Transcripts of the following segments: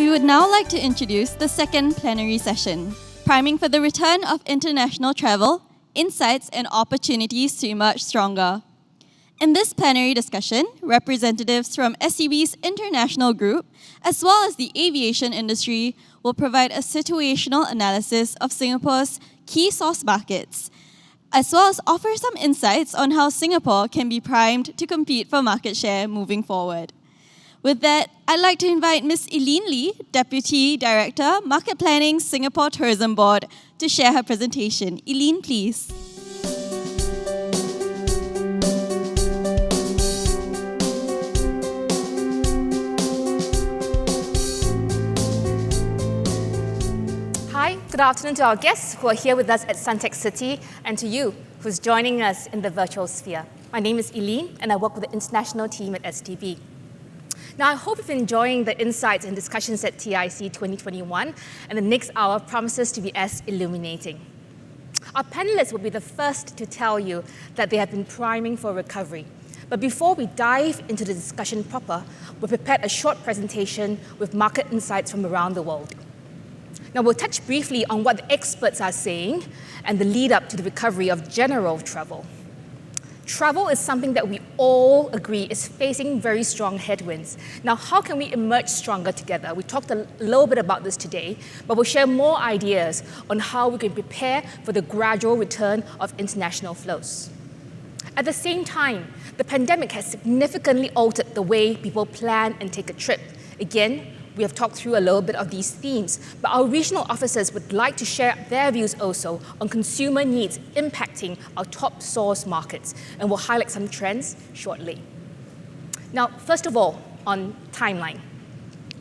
We would now like to introduce the second plenary session, priming for the return of international travel, insights and opportunities to emerge stronger. In this plenary discussion, representatives from SEB's international group, as well as the aviation industry, will provide a situational analysis of Singapore's key source markets, as well as offer some insights on how Singapore can be primed to compete for market share moving forward. With that, I'd like to invite Ms. Eileen Lee, Deputy Director, Market Planning, Singapore Tourism Board, to share her presentation. Eileen, please. Hi, good afternoon to our guests who are here with us at Suntec City and to you who's joining us in the virtual sphere. My name is Eileen and I work with the international team at STB. Now, I hope you've been enjoying the insights and discussions at TIC 2021, and the next hour promises to be as illuminating. Our panelists will be the first to tell you that they have been priming for recovery. But before we dive into the discussion proper, we prepared a short presentation with market insights from around the world. Now, we'll touch briefly on what the experts are saying and the lead up to the recovery of general travel. Travel is something that we all agree is facing very strong headwinds. Now, how can we emerge stronger together? We talked a little bit about this today, but we'll share more ideas on how we can prepare for the gradual return of international flows. At the same time, the pandemic has significantly altered the way people plan and take a trip. Again, we have talked through a little bit of these themes, but our regional officers would like to share their views also on consumer needs impacting our top source markets, and we'll highlight some trends shortly. Now, first of all, on timeline.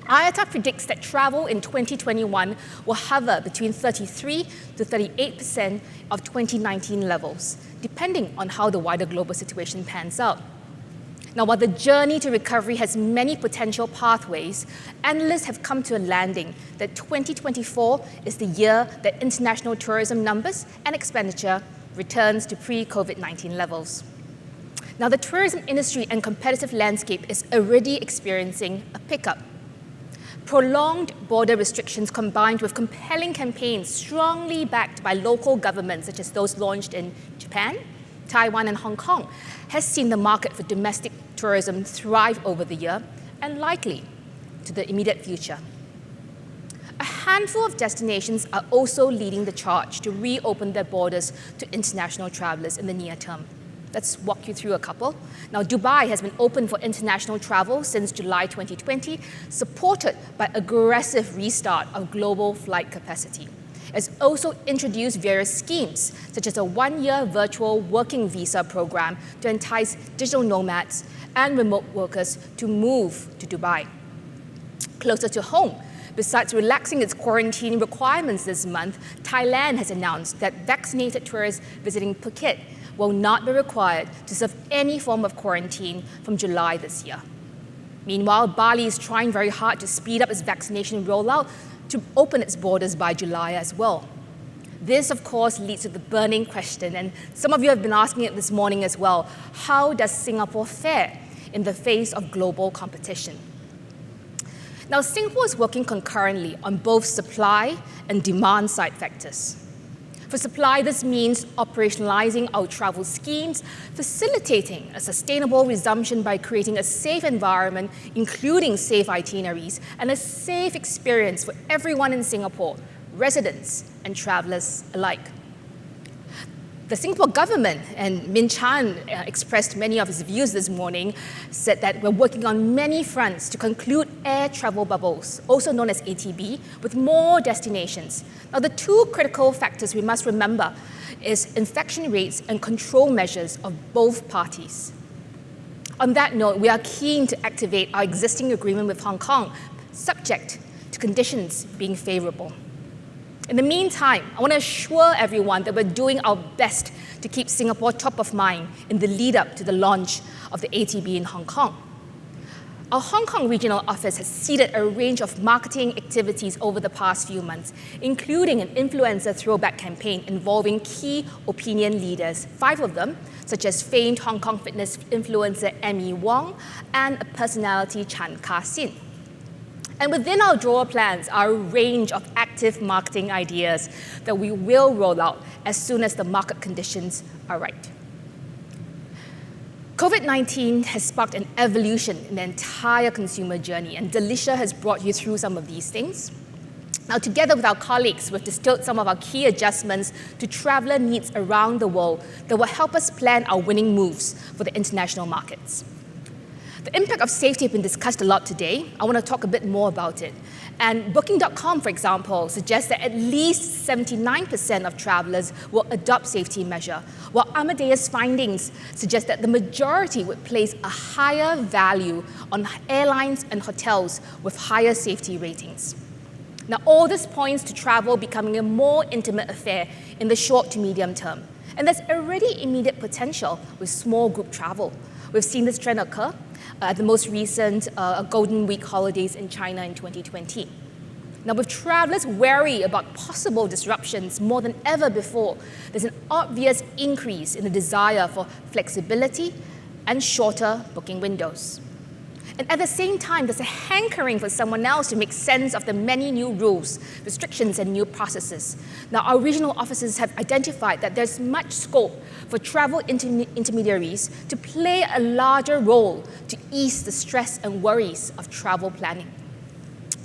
IATA predicts that travel in 2021 will hover between 33 to 38% of 2019 levels, depending on how the wider global situation pans out. Now, while the journey to recovery has many potential pathways, analysts have come to a landing that 2024 is the year that international tourism numbers and expenditure returns to pre-COVID-19 levels. Now, the tourism industry and competitive landscape is already experiencing a pickup. Prolonged border restrictions combined with compelling campaigns strongly backed by local governments, such as those launched in Japan, Taiwan and Hong Kong, has seen the market for domestic tourism thrive over the year and likely to the immediate future. A handful of destinations are also leading the charge to reopen their borders to international travelers in the near term. Let's walk you through a couple. Now, Dubai has been open for international travel since July 2020, supported by aggressive restart of global flight capacity. It's also introduced various schemes, such as a one-year virtual working visa program to entice digital nomads and remote workers to move to Dubai. Closer to home, besides relaxing its quarantine requirements this month, Thailand has announced that vaccinated tourists visiting Phuket will not be required to serve any form of quarantine from July this year. Meanwhile, Bali is trying very hard to speed up its vaccination rollout to open its borders by July as well. This, of course, leads to the burning question, and some of you have been asking it this morning as well. How does Singapore fare in the face of global competition? Now, Singapore is working concurrently on both supply and demand side factors. For supply, this means operationalizing our travel schemes, facilitating a sustainable resumption by creating a safe environment, including safe itineraries, and a safe experience for everyone in Singapore, residents and travelers alike. The Singapore government, and Min Chan expressed many of his views this morning, said that we're working on many fronts to conclude air travel bubbles, also known as ATB, with more destinations. Now, the two critical factors we must remember is infection rates and control measures of both parties. On that note, we are keen to activate our existing agreement with Hong Kong, subject to conditions being favorable. In the meantime, I want to assure everyone that we're doing our best to keep Singapore top of mind in the lead up to the launch of the ATB in Hong Kong. Our Hong Kong regional office has seeded a range of marketing activities over the past few months, including an influencer throwback campaign involving key opinion leaders, 5 of them, such as famed Hong Kong fitness influencer Emmy Wong and a personality Chan Ka-sin. And within our drawer plans are a range of active marketing ideas that we will roll out as soon as the market conditions are right. COVID-19 has sparked an evolution in the entire consumer journey, and Delisha has brought you through some of these things. Now, together with our colleagues, we've distilled some of our key adjustments to traveler needs around the world that will help us plan our winning moves for the international markets. The impact of safety has been discussed a lot today. I want to talk a bit more about it. And Booking.com, for example, suggests that at least 79% of travelers will adopt safety measure, while Amadeus findings suggest that the majority would place a higher value on airlines and hotels with higher safety ratings. Now, all this points to travel becoming a more intimate affair in the short to medium term. And there's already immediate potential with small group travel. We've seen this trend occur at the most recent Golden Week holidays in China in 2020. Now, with travelers wary about possible disruptions more than ever before, there's an obvious increase in the desire for flexibility and shorter booking windows. And at the same time, there's a hankering for someone else to make sense of the many new rules, restrictions, and new processes. Now, our regional offices have identified that there's much scope for travel intermediaries to play a larger role to ease the stress and worries of travel planning.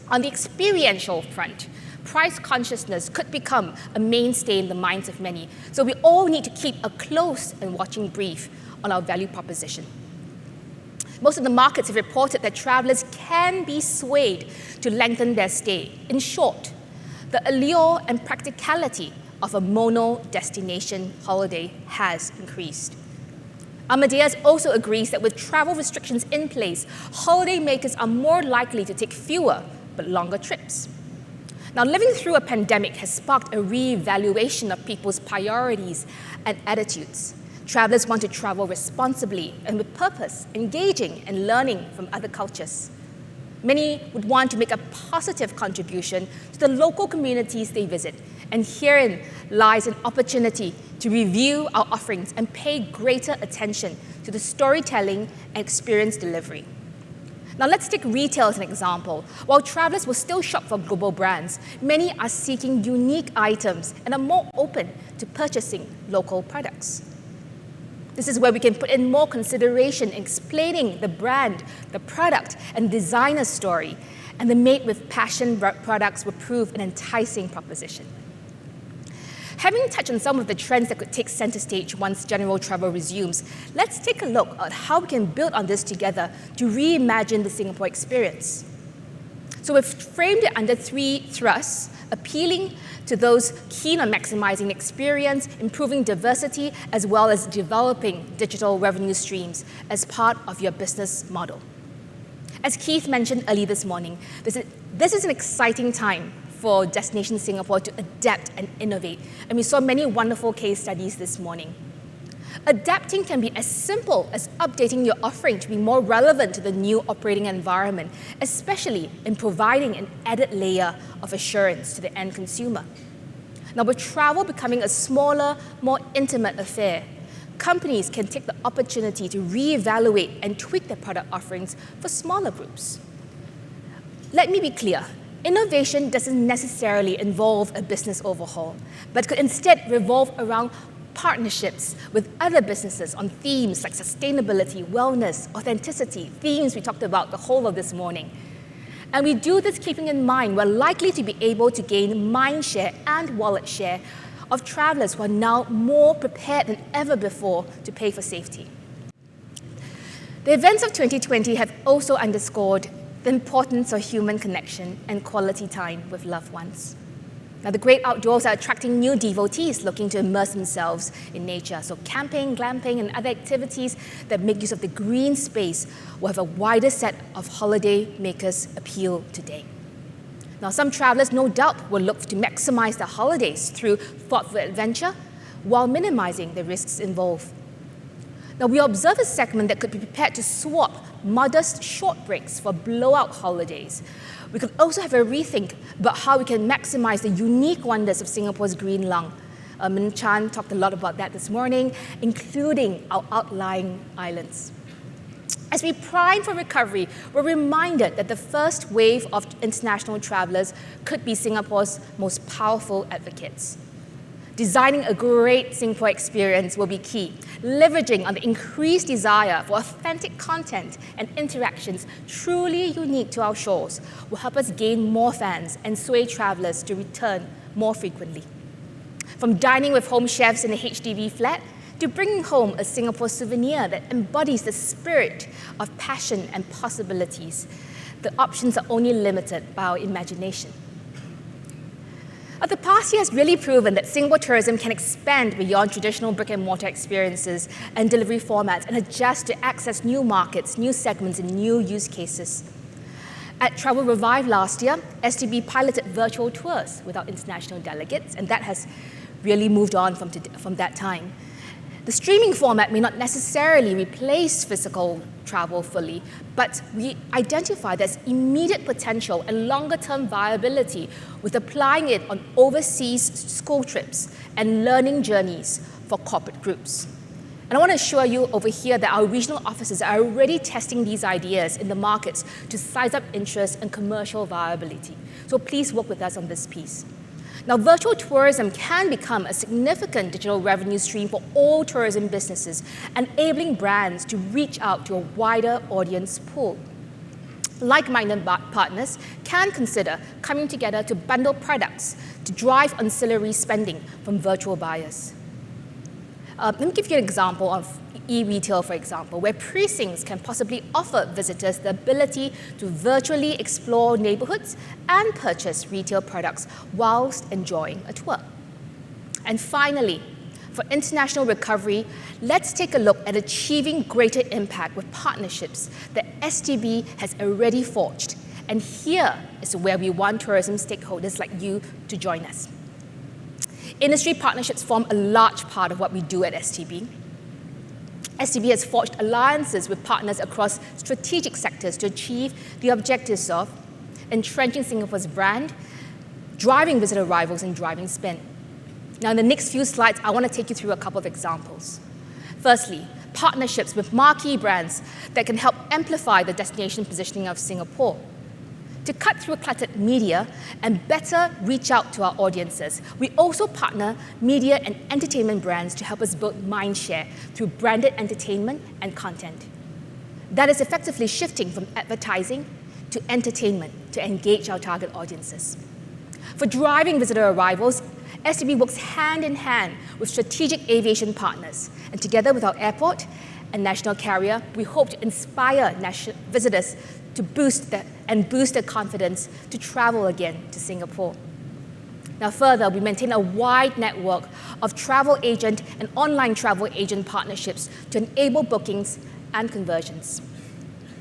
On the experiential front, price consciousness could become a mainstay in the minds of many, so we all need to keep a close and watching brief on our value proposition. Most of the markets have reported that travelers can be swayed to lengthen their stay. In short, the allure and practicality of a mono-destination holiday has increased. Amadeus also agrees that with travel restrictions in place, holidaymakers are more likely to take fewer but longer trips. Now, living through a pandemic has sparked a re-evaluation of people's priorities and attitudes. Travelers want to travel responsibly and with purpose, engaging and learning from other cultures. Many would want to make a positive contribution to the local communities they visit, and herein lies an opportunity to review our offerings and pay greater attention to the storytelling and experience delivery. Now, let's take retail as an example. While travelers will still shop for global brands, many are seeking unique items and are more open to purchasing local products. This is where we can put in more consideration in explaining the brand, the product, and designer story, and the made with passion products will prove an enticing proposition. Having touched on some of the trends that could take center stage once general travel resumes, let's take a look at how we can build on this together to reimagine the Singapore experience. So we've framed it under 3 thrusts: appealing to those keen on maximizing experience, improving diversity, as well as developing digital revenue streams as part of your business model. As Keith mentioned early this morning, this is an exciting time for Destination Singapore to adapt and innovate, and we saw many wonderful case studies this morning. Adapting can be as simple as updating your offering to be more relevant to the new operating environment, especially in providing an added layer of assurance to the end consumer. Now, with travel becoming a smaller, more intimate affair, companies can take the opportunity to reevaluate and tweak their product offerings for smaller groups. Let me be clear. Innovation doesn't necessarily involve a business overhaul, but could instead revolve around partnerships with other businesses on themes like sustainability, wellness, authenticity, themes we talked about the whole of this morning. And we do this keeping in mind we're likely to be able to gain mind share and wallet share of travelers who are now more prepared than ever before to pay for safety. The events of 2020 have also underscored the importance of human connection and quality time with loved ones. Now, the great outdoors are attracting new devotees looking to immerse themselves in nature. So camping, glamping, and other activities that make use of the green space will have a wider set of holiday makers appeal today. Now, some travelers no doubt will look to maximize their holidays through thoughtful adventure while minimizing the risks involved. Now, we observe a segment that could be prepared to swap modest short breaks for blowout holidays. We could also have a rethink about how we can maximize the unique wonders of Singapore's green lung. Min Chan talked a lot about that this morning, including our outlying islands. As we prime for recovery, we're reminded that the first wave of international travelers could be Singapore's most powerful advocates. Designing a great Singapore experience will be key, leveraging on the increased desire for authentic content and interactions truly unique to our shores will help us gain more fans and sway travelers to return more frequently. From dining with home chefs in a HDB flat to bringing home a Singapore souvenir that embodies the spirit of passion and possibilities, the options are only limited by our imagination. The past year has really proven that Singapore tourism can expand beyond traditional brick-and-mortar experiences and delivery formats and adjust to access new markets, new segments, and new use cases. At Travel Revive last year, STB piloted virtual tours with our international delegates, and that has really moved on from that time. The streaming format may not necessarily replace physical travel fully, but we identify there's immediate potential and longer-term viability with applying it on overseas school trips and learning journeys for corporate groups. And I want to assure you over here that our regional offices are already testing these ideas in the markets to size up interest and commercial viability. So please work with us on this piece. Now, virtual tourism can become a significant digital revenue stream for all tourism businesses, enabling brands to reach out to a wider audience pool. Like-minded partners can consider coming together to bundle products to drive ancillary spending from virtual buyers. Let me give you an example of e-retail, for example, where precincts can possibly offer visitors the ability to virtually explore neighborhoods and purchase retail products whilst enjoying a tour. And finally, for international recovery, let's take a look at achieving greater impact with partnerships that STB has already forged. And here is where we want tourism stakeholders like you to join us. Industry partnerships form a large part of what we do at STB. STB has forged alliances with partners across strategic sectors to achieve the objectives of entrenching Singapore's brand, driving visitor arrivals, and driving spend. Now, in the next few slides, I want to take you through a couple of examples. Firstly, partnerships with marquee brands that can help amplify the destination positioning of Singapore. To cut through cluttered media and better reach out to our audiences, we also partner media and entertainment brands to help us build mindshare through branded entertainment and content. That is effectively shifting from advertising to entertainment to engage our target audiences. For driving visitor arrivals, STB works hand in hand with strategic aviation partners, and together with our airport and national carrier, we hope to inspire visitors to boost their confidence to travel again to Singapore. Now further, we maintain a wide network of travel agent and online travel agent partnerships to enable bookings and conversions.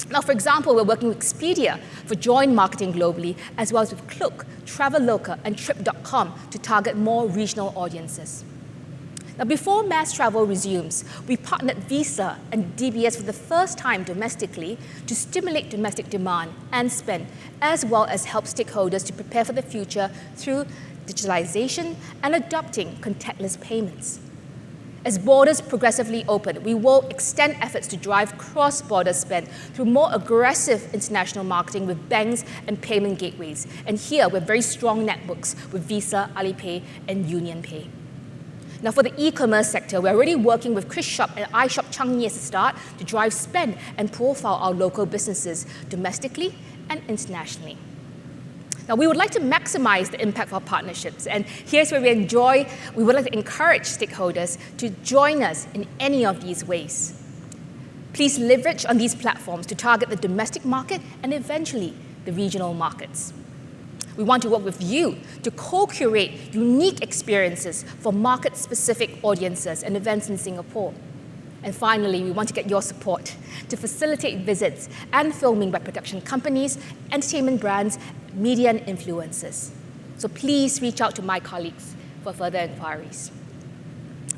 Now, for example, we're working with Expedia for joint marketing globally, as well as with Klook, Traveloka, and Trip.com to target more regional audiences. Now, before mass travel resumes, we partnered Visa and DBS for the first time domestically to stimulate domestic demand and spend, as well as help stakeholders to prepare for the future through digitalization and adopting contactless payments. As borders progressively open, we will extend efforts to drive cross-border spend through more aggressive international marketing with banks and payment gateways. And here, we're very strong networks with Visa, Alipay, and UnionPay. Now, for the e-commerce sector, we're already working with Chris Shop and iShop Changi as a start to drive spend and profile our local businesses domestically and internationally. Now, we would like to maximize the impact of our partnerships, and here's where we would like to encourage stakeholders to join us in any of these ways. Please leverage on these platforms to target the domestic market and eventually the regional markets. We want to work with you to co-curate unique experiences for market-specific audiences and events in Singapore. And finally, we want to get your support to facilitate visits and filming by production companies, entertainment brands, media and influencers. So please reach out to my colleagues for further inquiries.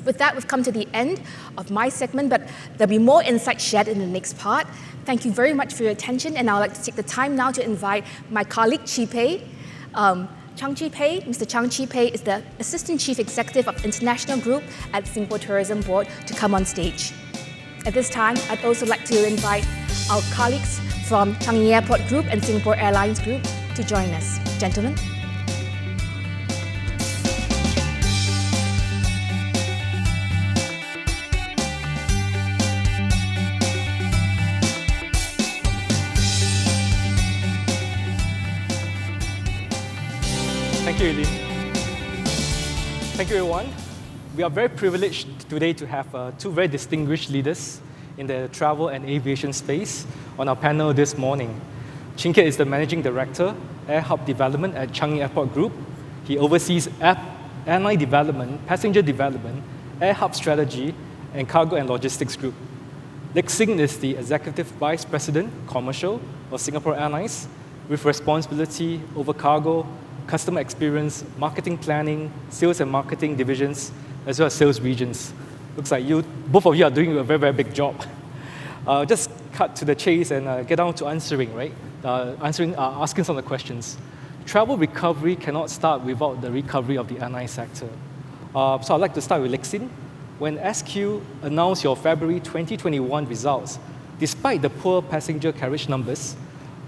With that, we've come to the end of my segment, but there'll be more insights shared in the next part. Thank you very much for your attention, and I'd like to take the time now to invite my colleague, Chi Pei. Mr. Chang Chi Pei is the Assistant Chief Executive of International Group at Singapore Tourism Board to come on stage. At this time, I'd also like to invite our colleagues from Changi Airport Group and Singapore Airlines Group to join us. Gentlemen. Thank you, Eileen. Thank you, everyone. We are very privileged today to have two very distinguished leaders in the travel and aviation space on our panel this morning. Chin Kiat is the Managing Director, Air Hub Development at Changi Airport Group. He oversees airline development, passenger development, Air Hub strategy, and cargo and logistics group. Lik Sing is the Executive Vice President, Commercial of Singapore Airlines, with responsibility over cargo, customer experience, marketing planning, sales and marketing divisions, as well as sales regions. Looks like both of you are doing a very, very big job. Just cut to the chase and get down to answering, right? Asking some of the questions. Travel recovery cannot start without the recovery of the airline sector. So I'd like to start with Lik Sing. When SQ announced your February 2021 results, despite the poor passenger carriage numbers,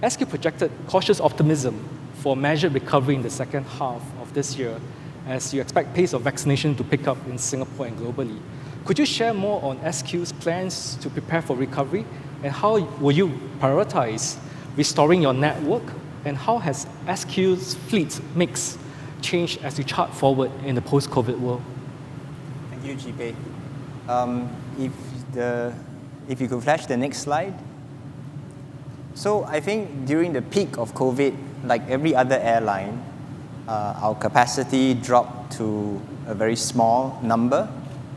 SQ projected cautious optimism for measured recovery in the second half of this year, as you expect pace of vaccination to pick up in Singapore and globally. Could you share more on SQ's plans to prepare for recovery, and how will you prioritize restoring your network, and how has SQ's fleet mix changed as you chart forward in the post-COVID world? Thank you, GP. If you could flash the next slide. So I think during the peak of COVID, like every other airline, our capacity dropped to a very small number.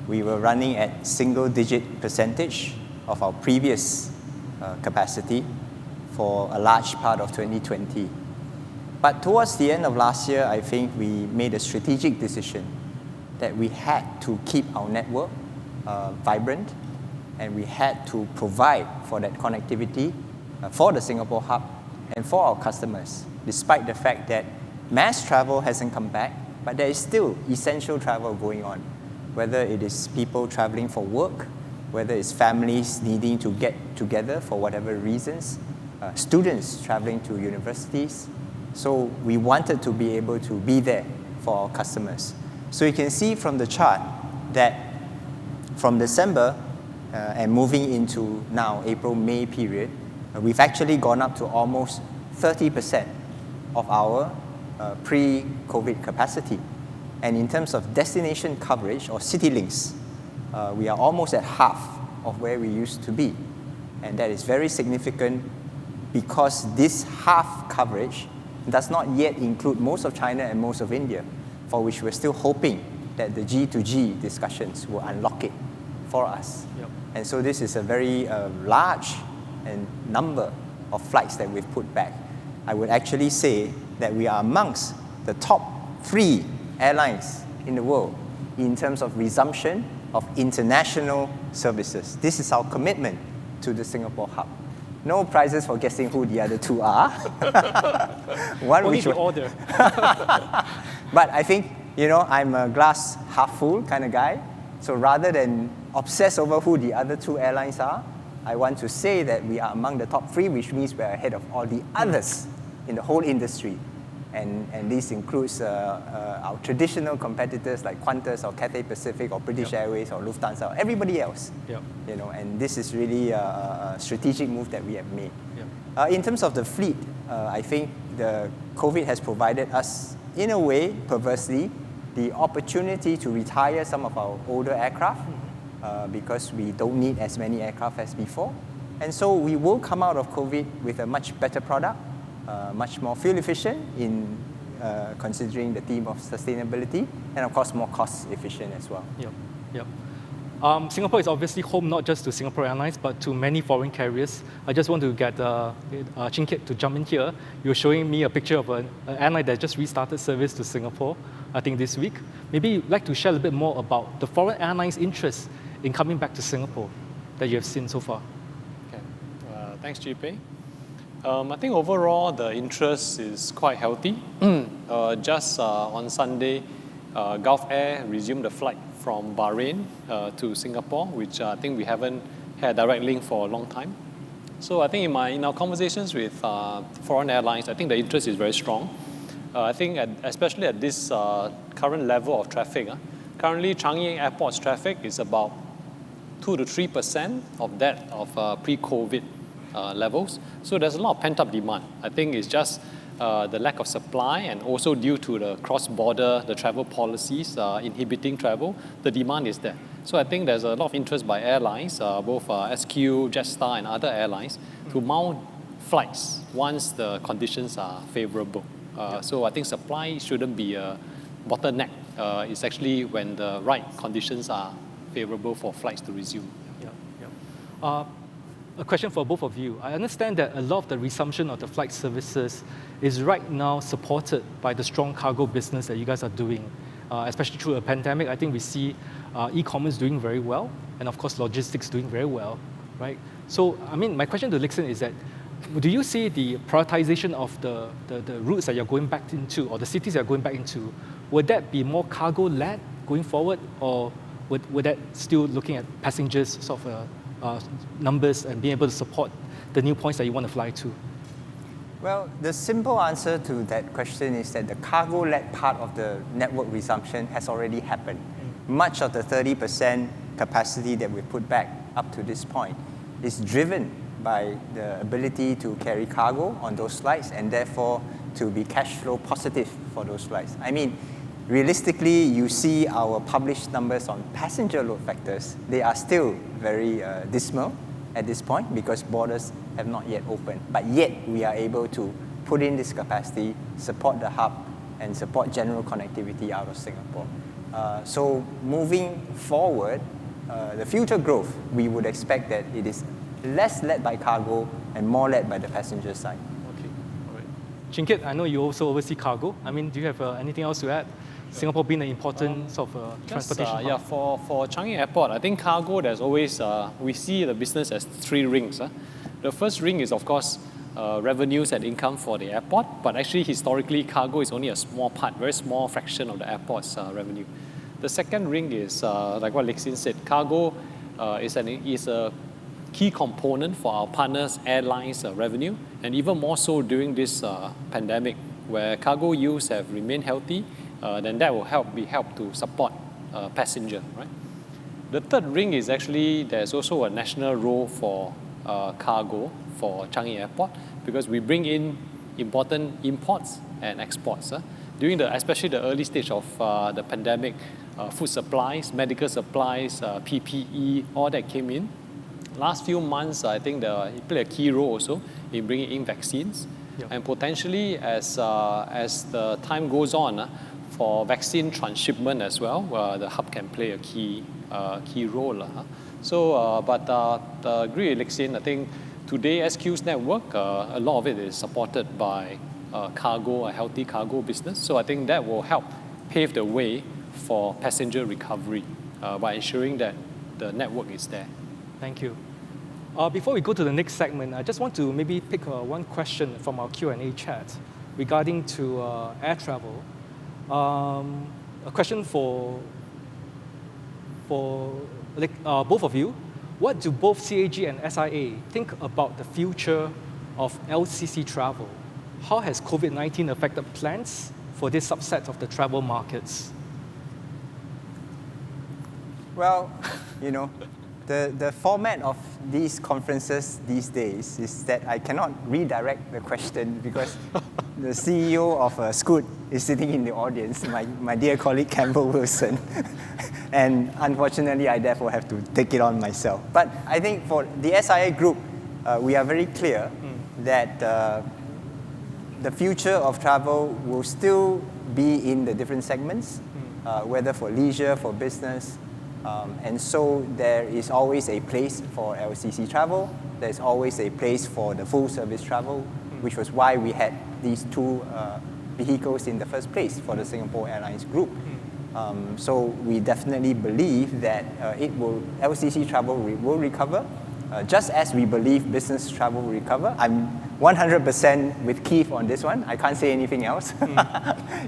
We were running at single-digit percentage of our previous capacity for a large part of 2020. But towards the end of last year, I think we made a strategic decision that we had to keep our network vibrant, and we had to provide for that connectivity for the Singapore hub and for our customers, despite the fact that mass travel hasn't come back, but there is still essential travel going on, whether it is people traveling for work, whether it's families needing to get together for whatever reasons, students traveling to universities. So we wanted to be able to be there for our customers. So you can see from the chart that from December and moving into now April-May period, we've actually gone up to almost 30% of our pre-COVID capacity. And in terms of destination coverage or city links, we are almost at half of where we used to be. And that is very significant because this half coverage does not yet include most of China and most of India, for which we're still hoping that the G2G discussions will unlock it for us. Yep. And so this is a very large and number of flights that we've put back. I would actually say that we are amongst the top 3 airlines in the world in terms of resumption of international services. This is our commitment to the Singapore hub. No prizes for guessing who the other 2 are. One Only which the order. But I think, I'm a glass half full kind of guy. So rather than obsess over who the other 2 airlines are, I want to say that we are among the top 3, which means we're ahead of all the others in the whole industry. And this includes our traditional competitors like Qantas or Cathay Pacific or British Airways or Lufthansa or everybody else. Yep. And this is really a strategic move that we have made. Yep. In terms of the fleet, I think the COVID has provided us, in a way, perversely, the opportunity to retire some of our older aircraft because we don't need as many aircraft as before. And so we will come out of COVID with a much better product, much more fuel efficient in considering the theme of sustainability, and of course more cost efficient as well. Yep. Singapore is obviously home not just to Singapore Airlines, but to many foreign carriers. I just want to get Chin Kiat to jump in here. You're showing me a picture of an airline that just restarted service to Singapore, I think this week. Maybe you'd like to share a little bit more about the foreign airlines' interest in coming back to Singapore that you have seen so far. Okay. Thanks, GP. I think overall the interest is quite healthy. Just on Sunday, Gulf Air resumed the flight from Bahrain to Singapore, which I think we haven't had a direct link for a long time. So I think in our conversations with foreign airlines, I think the interest is very strong. I think especially at this current level of traffic, currently Changi Airport's traffic is about 2 to 3% of that of pre-COVID levels. So there's a lot of pent-up demand. I think it's just the lack of supply, and also due to the cross-border, the travel policies inhibiting travel, the demand is there. So I think there's a lot of interest by airlines, both SQ, Jetstar and other airlines, to mount flights once the conditions are favorable. So I think supply shouldn't be a bottleneck. It's actually when the right conditions are favorable for flights to resume. A question for both of you. I understand that a lot of the resumption of the flight services is right now supported by the strong cargo business that you guys are doing, especially through a pandemic. I think we see e-commerce doing very well, and of course logistics doing very well, right? So, I mean, my question to Lixin is that, do you see the prioritization of the routes that you're going back into, or the cities you're going back into, would that be more cargo-led going forward, or would that still looking at passengers sort of numbers and being able to support the new points that you want to fly to? Well, the simple answer to that question is that the cargo-led part of the network resumption has already happened. Much of the 30% capacity that we put back up to this point is driven by the ability to carry cargo on those flights, and therefore to be cash flow positive for those flights. I mean, realistically, you see our published numbers on passenger load factors. They are still very dismal at this point because borders have not yet opened. But yet, we are able to put in this capacity, support the hub, and support general connectivity out of Singapore. So moving forward, the future growth, we would expect that it is less led by cargo and more led by the passenger side. Okay, all right. Chinkiat, I know you also oversee cargo. I mean, do you have anything else to add? Singapore being an important sort of transportation hub. For Changi Airport, I think cargo, there's always, we see the business as 3 rings. The first ring is, of course, revenues and income for the airport, but actually, historically, cargo is only a small part, very small fraction of the airport's revenue. The second ring is, like what Lixin said, cargo is a key component for our partners' airlines' revenue, and even more so during this pandemic, where cargo yields have remained healthy, then that will help to support passenger, right? The third ring is actually, there's also a national role for cargo for Changi Airport, because we bring in important imports and exports. During especially the early stage of the pandemic, food supplies, medical supplies, PPE, all that came in. Last few months, I think it played a key role also in bringing in vaccines. Yep. And potentially, as the time goes on, for vaccine transshipment as well, the hub can play a key role. But I agree with Lixin. I think today SQ's network, a lot of it is supported by cargo, a healthy cargo business. So I think that will help pave the way for passenger recovery by ensuring that the network is there. Thank you. Before we go to the next segment, I just want to maybe pick one question from our Q&A chat regarding to air travel. A question for both of you. What do both CAG and SIA think about the future of LCC travel? How has COVID-19 affected plans for this subset of the travel markets? Well, the format of these conferences these days is that I cannot redirect the question because the CEO of Scoot is sitting in the audience, my dear colleague Campbell Wilson. And unfortunately, I therefore have to take it on myself. But I think for the SIA group, we are very clear that the future of travel will still be in the different segments, whether for leisure, for business. And so there is always a place for LCC travel. There's always a place for the full service travel, which was why we had these 2 vehicles in the first place for the Singapore Airlines group. So we definitely believe that LCC travel will recover, just as we believe business travel will recover. I'm 100% with Keith on this one. I can't say anything else.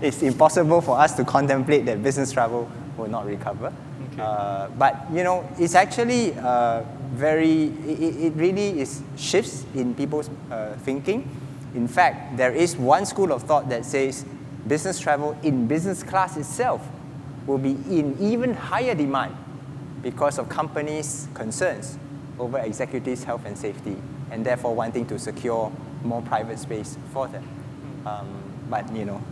It's impossible for us to contemplate that business travel will not recover. Okay. But it's actually it really is shifts in people's thinking. In fact, there is one school of thought that says business travel in business class itself will be in even higher demand because of companies' concerns over executives' health and safety, and therefore wanting to secure more private space for them. But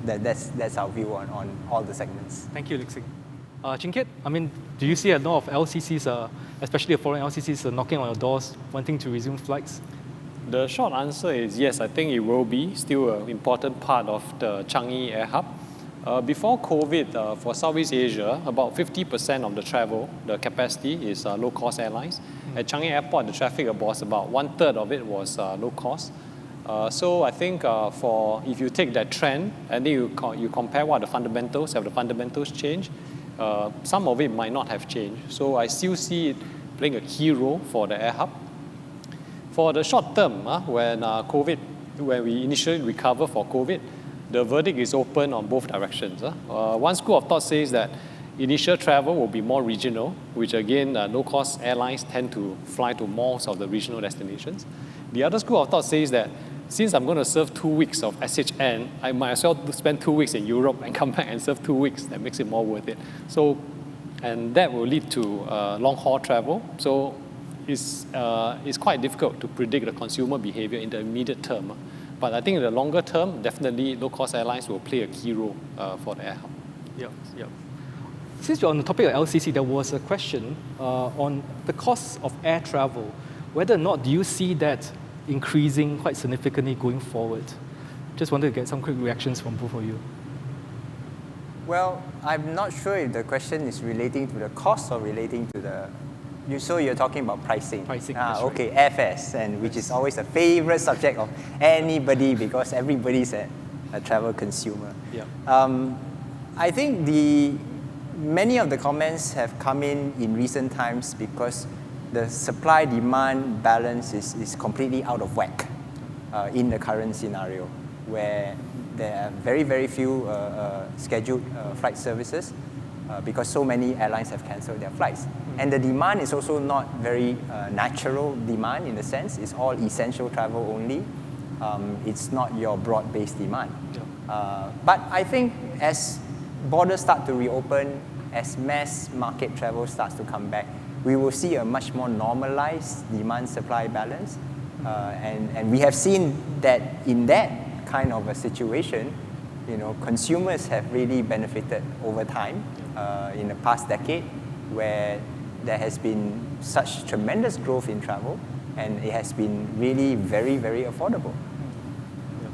that's our view on all the segments. Thank you, Lik-Sing. Chin Kiat, I mean, do you see a lot of LCCs, especially the foreign LCCs, knocking on your doors, wanting to resume flights? The short answer is yes, I think it will be still an important part of the Changi Air Hub. Before COVID, for Southeast Asia, about 50% of the travel, the capacity is low-cost airlines. At Changi Airport, the traffic was about 1/3 of it was low-cost. So I think if you take that trend and then you compare what the fundamentals, have the fundamentals changed, some of it might not have changed. So I still see it playing a key role for the Air Hub. For the short term, when we initially recover for COVID, the verdict is open on both directions. One school of thought says that initial travel will be more regional, which again, low-cost airlines tend to fly to most of the regional destinations. The other school of thought says that since I'm going to serve 2 weeks of SHN, I might as well spend 2 weeks in Europe and come back and serve 2 weeks. That makes it more worth it. So, and that will lead to long-haul travel. So it's quite difficult to predict the consumer behavior in the immediate term. But I think in the longer term, definitely low-cost airlines will play a key role for the Air Hub. Yeah. Since you're on the topic of LCC, there was a question on the cost of air travel. Whether or not do you see that increasing quite significantly going forward? Just wanted to get some quick reactions from both of you. Well, I'm not sure if the question is relating to the cost or relating to the... So you're talking about pricing. Pricing, okay, right. airfares, and which is always a favorite subject of anybody because everybody's a travel consumer. Yeah. I think many of the comments have come in recent times because the supply-demand balance is completely out of whack in the current scenario, where there are very, very few scheduled flight services because so many airlines have cancelled their flights. And the demand is also not very natural demand in the sense. It's all essential travel only. It's not your broad-based demand. Yeah. But I think as borders start to reopen, as mass market travel starts to come back, we will see a much more normalized demand-supply balance. And we have seen that in that kind of a situation, consumers have really benefited over time in the past decade, where there has been such tremendous growth in travel, and it has been really very, very affordable. Yeah.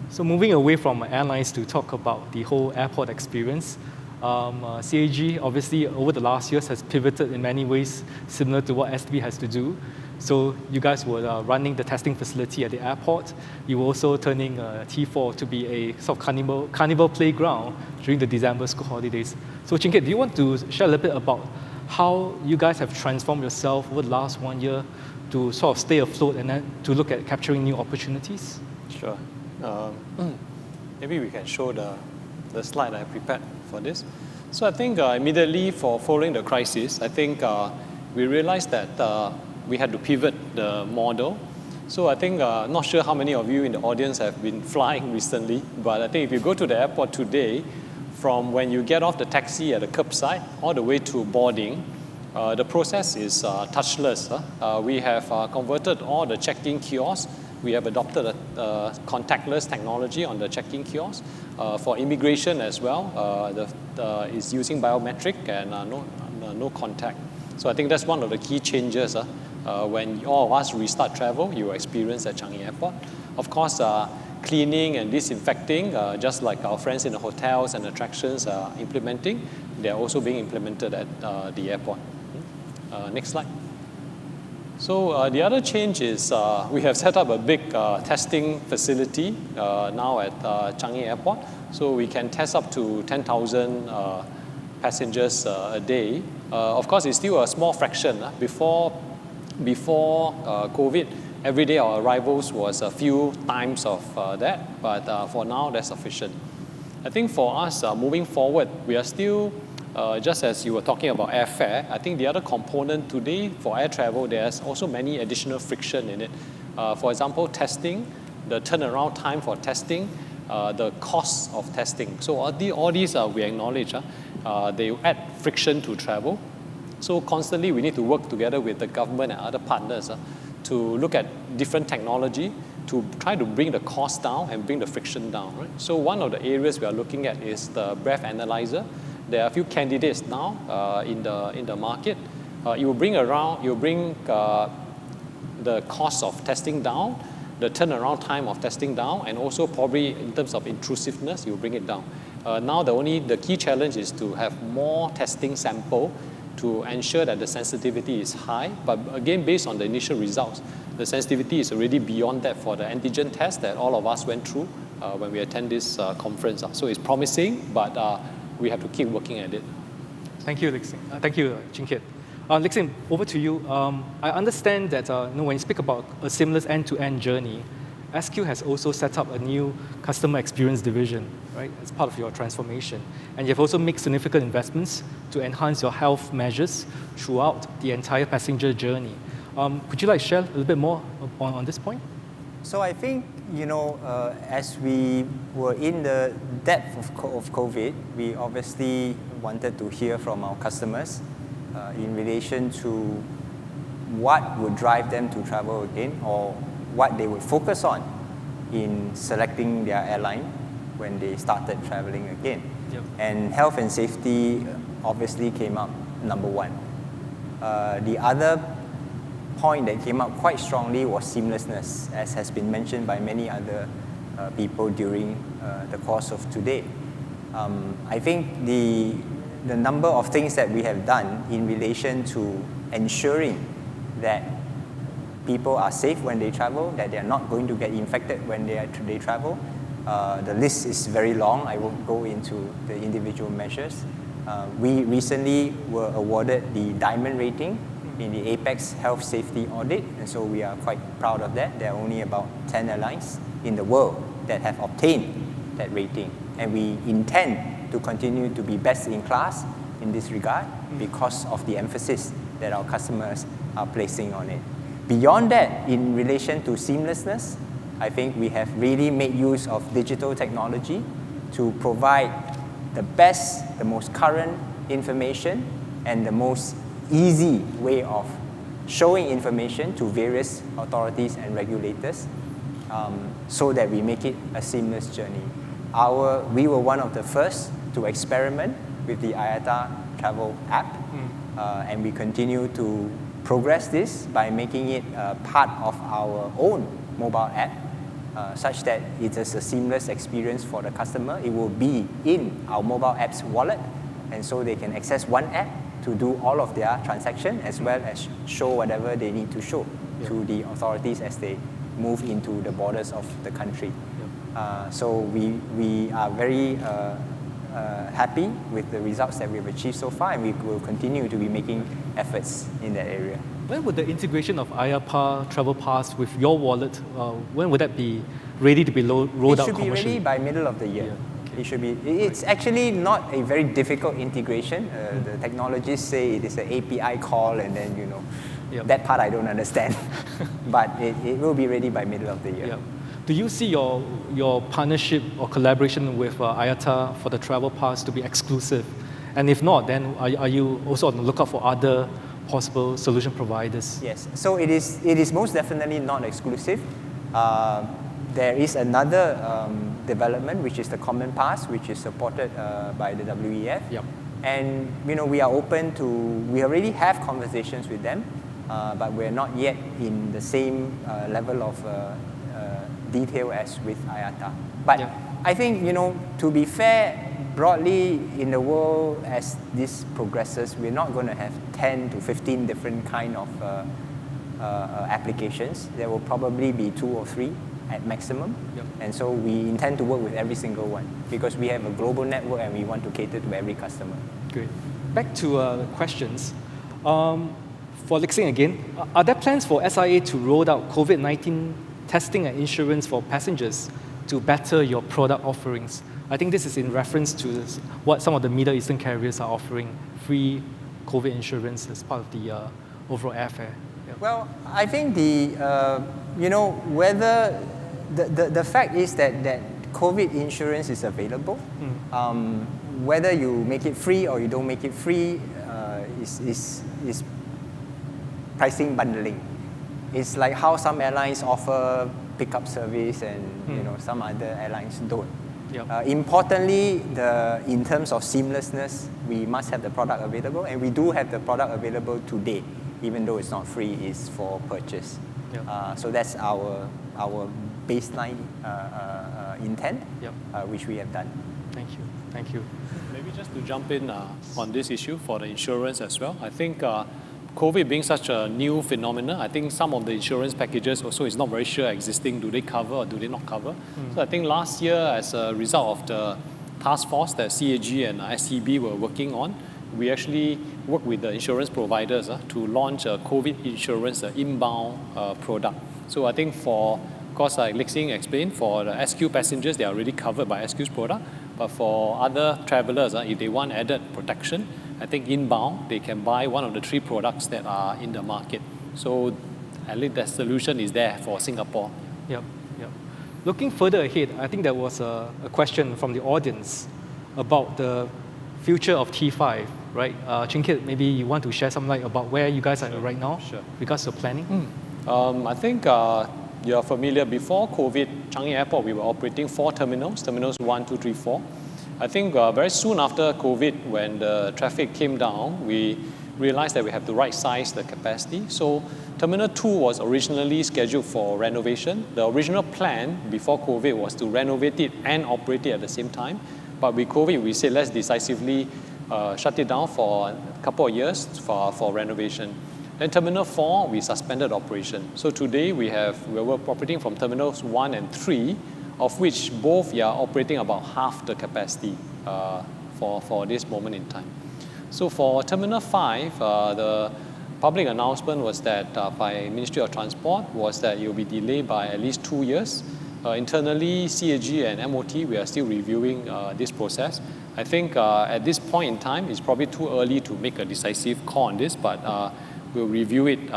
So moving away from airlines to talk about the whole airport experience, CAG obviously over the last years has pivoted in many ways similar to what STB has to do. So you guys were running the testing facility at the airport. You were also turning T4 to be a sort of carnival playground during the December school holidays. So Chin Kiat, do you want to share a little bit about how you guys have transformed yourself over the last 1 year to sort of stay afloat and then to look at capturing new opportunities? Sure. Maybe we can show the slide I prepared for this. So I think immediately following the crisis, I think we realized that we had to pivot the model. So I think, not sure how many of you in the audience have been flying recently, but I think if you go to the airport today, from when you get off the taxi at the curbside all the way to boarding, the process is touchless. We have converted all the check-in kiosks. We have adopted a contactless technology on the check-in kiosk. For immigration as well, is using biometric and no contact. So I think that's one of the key changes. When all of us restart travel, you experience at Changi Airport. Of course, cleaning and disinfecting, just like our friends in the hotels and attractions are implementing, they're also being implemented at the airport. Next slide. So the other change is we have set up a big testing facility now at Changi Airport. So we can test up to 10,000 passengers a day. Of course, it's still a small fraction. Before COVID, every day our arrivals was a few times of that, but for now, that's sufficient. I think for us, moving forward, we are still Just as you were talking about airfare, I think the other component today for air travel, there's also many additional friction in it. For example, testing, the turnaround time for testing, the cost of testing. So all these we acknowledge, they add friction to travel. So constantly we need to work together with the government and other partners to look at different technology to try to bring the cost down and bring the friction down. Right? So one of the areas we are looking at is the breath analyzer. There are a few candidates now in the market. It will bring the cost of testing down, the turnaround time of testing down, and also probably in terms of intrusiveness, you bring it down. Now the key challenge is to have more testing sample to ensure that the sensitivity is high. But again, based on the initial results, the sensitivity is already beyond that for the antigen test that all of us went through when we attend this conference. So it's promising, but we have to keep working at it. Thank you, Lixing. Thank you, Chin Kiat. Lixing, over to you. I understand that when you speak about a seamless end-to-end journey, SQ has also set up a new customer experience division, right, as part of your transformation. And you've also made significant investments to enhance your health measures throughout the entire passenger journey. Could you share a little bit more on this point? So I think, as we were in the depth of COVID, we obviously wanted to hear from our customers in relation to what would drive them to travel again or what they would focus on in selecting their airline when they started traveling again. Yep. And health and safety obviously came up number one. The other point that came up quite strongly was seamlessness, as has been mentioned by many other people during the course of today. I think the number of things that we have done in relation to ensuring that people are safe when they travel, that they are not going to get infected when they travel. The list is very long. I won't go into the individual measures. We recently were awarded the Diamond rating in the Apex Health Safety Audit, and so we are quite proud of that. There are only about 10 airlines in the world that have obtained that rating, and we intend to continue to be best in class in this regard because of the emphasis that our customers are placing on it. Beyond that, in relation to seamlessness, I think we have really made use of digital technology to provide the best, the most current information and the most easy way of showing information to various authorities and regulators so that we make it a seamless journey. We were one of the first to experiment with the IATA travel app, and we continue to progress this by making it part of our own mobile app, such that it is a seamless experience for the customer. It will be in our mobile app's wallet, and so they can access one app to do all of their transaction as well as show whatever they need to show to the authorities as they move into the borders of the country. So we are very happy with the results that we've achieved so far, and we will continue to be making efforts in that area. When would the integration of IATA Travel Pass with your wallet, when would that be ready to be rolled out commercially? It should be ready by middle of the year. Yeah. It should be. It's actually not a very difficult integration. The technologists say it is an API call, and then that part I don't understand. But it will be ready by middle of the year. Yeah. Do you see your partnership or collaboration with IATA for the travel pass to be exclusive? And if not, then are you also on the lookout for other possible solution providers? Yes. So it is most definitely not exclusive. There is another development, which is the Common Pass, which is supported by the WEF. Yep. And we are open to. We already have conversations with them, but we're not yet in the same level of detail as with IATA. But I think, to be fair, broadly in the world as this progresses, we're not going to have 10 to 15 different kind of applications. There will probably be 2 or 3 at maximum. Yep. And so we intend to work with every single one because we have a global network and we want to cater to every customer. Great. Back to questions. For Lixing again, are there plans for SIA to roll out COVID-19 testing and insurance for passengers to better your product offerings? I think this is in reference to what some of the Middle Eastern carriers are offering, free COVID insurance as part of the overall airfare. Yeah. Well, I think whether the fact is that COVID insurance is available. Whether you make it free or you don't make it free is pricing bundling. It's like how some airlines offer pickup service and some other airlines don't. Yep. Importantly, in terms of seamlessness, we must have the product available, and we do have the product available today, even though it's not free, it's for purchase. Yep. So that's our baseline intent, which we have done. Thank you. Maybe just to jump in on this issue for the insurance as well. I think COVID being such a new phenomenon, I think some of the insurance packages also is not very sure existing. Do they cover or do they not cover? So I think last year, as a result of the task force that CAG and SCB were working on, we actually worked with the insurance providers to launch a COVID insurance inbound product. So I think of course, like Lik Sing explained, for the SQ passengers, they are already covered by SQ's product. But for other travelers, if they want added protection, I think inbound, they can buy one of the 3 products that are in the market. So at least that solution is there for Singapore. Yep. Looking further ahead, I think there was a question from the audience about the future of T5, right? Chin Kit, maybe you want to share some light about where you guys are right now, regards to planning? I think you're familiar, before COVID, Changi Airport, we were operating 4 terminals 1, 2, 3, 4. I think very soon after COVID, when the traffic came down, we realized that we have to right-size the capacity. So Terminal 2 was originally scheduled for renovation. The original plan before COVID was to renovate it and operate it at the same time. But with COVID, we said let's decisively shut it down for a couple of years for renovation. Then Terminal 4, we suspended operation. So today we're operating from Terminals 1 and 3, of which both are operating about half the capacity for this moment in time. So for Terminal 5, the public announcement was that by Ministry of Transport was that it will be delayed by at least 2 years. Internally, CAG and MOT, we are still reviewing this process. I think at this point in time, it's probably too early to make a decisive call on this, but we'll review it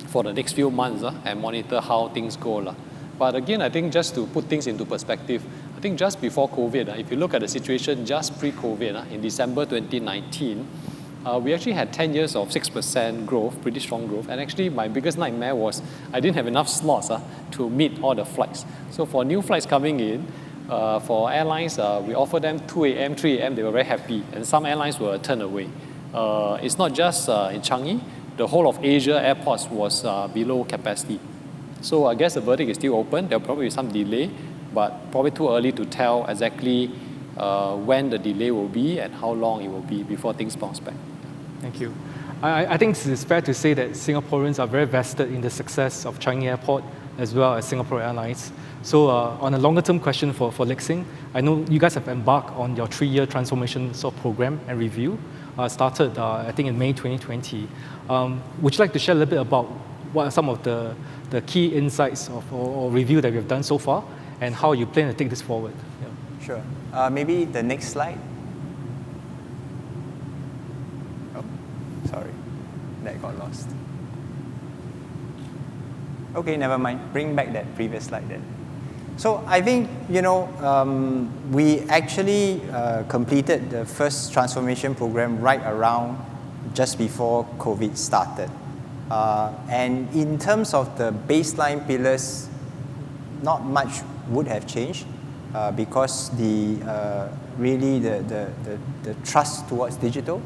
for the next few months and monitor how things go. But again, I think just to put things into perspective, I think just before COVID, if you look at the situation just pre-COVID, in December 2019, we actually had 10 years of 6% growth, pretty strong growth. And actually, my biggest nightmare was I didn't have enough slots to meet all the flights. So for new flights coming in, for airlines, we offered them 2 a.m., 3 a.m., they were very happy. And some airlines were turned away. It's not just in Changi. The whole of Asia airports was below capacity. So I guess the verdict is still open. There'll probably be some delay, but probably too early to tell exactly when the delay will be and how long it will be before things bounce back. Thank you. I think it's fair to say that Singaporeans are very vested in the success of Changi Airport as well as Singapore Airlines. So on a longer term question for Lik Sing, I know you guys have embarked on your 3-year transformation program and review, started I think in May 2020. Would you like to share a little bit about what are some of the key insights or review that we've done so far and how you plan to take this forward? Yeah. Sure. Maybe the next slide. Oh, sorry. That got lost. Okay, never mind. Bring back that previous slide then. So I think, we actually completed the first transformation program right around just before COVID started. And in terms of the baseline pillars, not much would have changed because really the trust towards digital,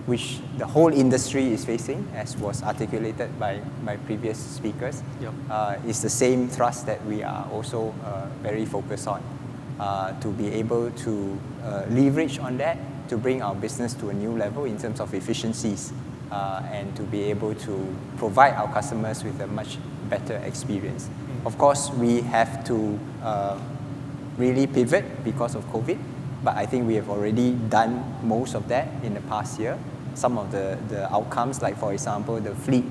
which the whole industry is facing, as was articulated by previous speakers, is the same thrust that we are also very focused on, to be able to leverage on that to bring our business to a new level in terms of efficiencies and to be able to provide our customers with a much better experience. Of course, we have to really pivot because of COVID, but I think we have already done most of that in the past year. Some of the outcomes, like for example, the fleet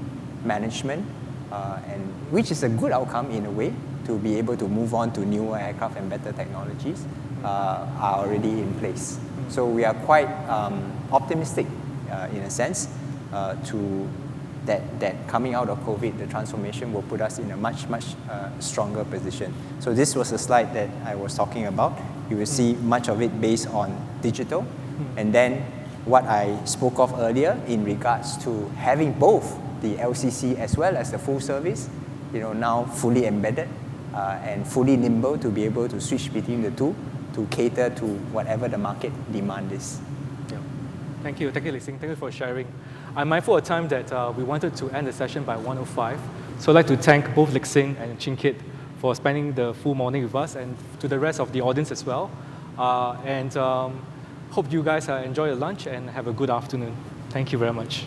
management, and which is a good outcome in a way to be able to move on to newer aircraft and better technologies. are already in place. So we are quite optimistic in a sense to that coming out of COVID, the transformation will put us in a much stronger position. So this was a slide that I was talking about. You will see much of it based on digital. And then what I spoke of earlier in regards to having both the LCC as well as the full service, now fully embedded and fully nimble to be able to switch between the two to cater to whatever the market demand is. Yeah. Thank you, Lik Sing. Thank you for sharing. I'm mindful of time that we wanted to end the session by 1:05. So I'd like to thank both Lik Sing and Chin Kit for spending the full morning with us, and to the rest of the audience as well. Hope you guys enjoy your lunch and have a good afternoon. Thank you very much.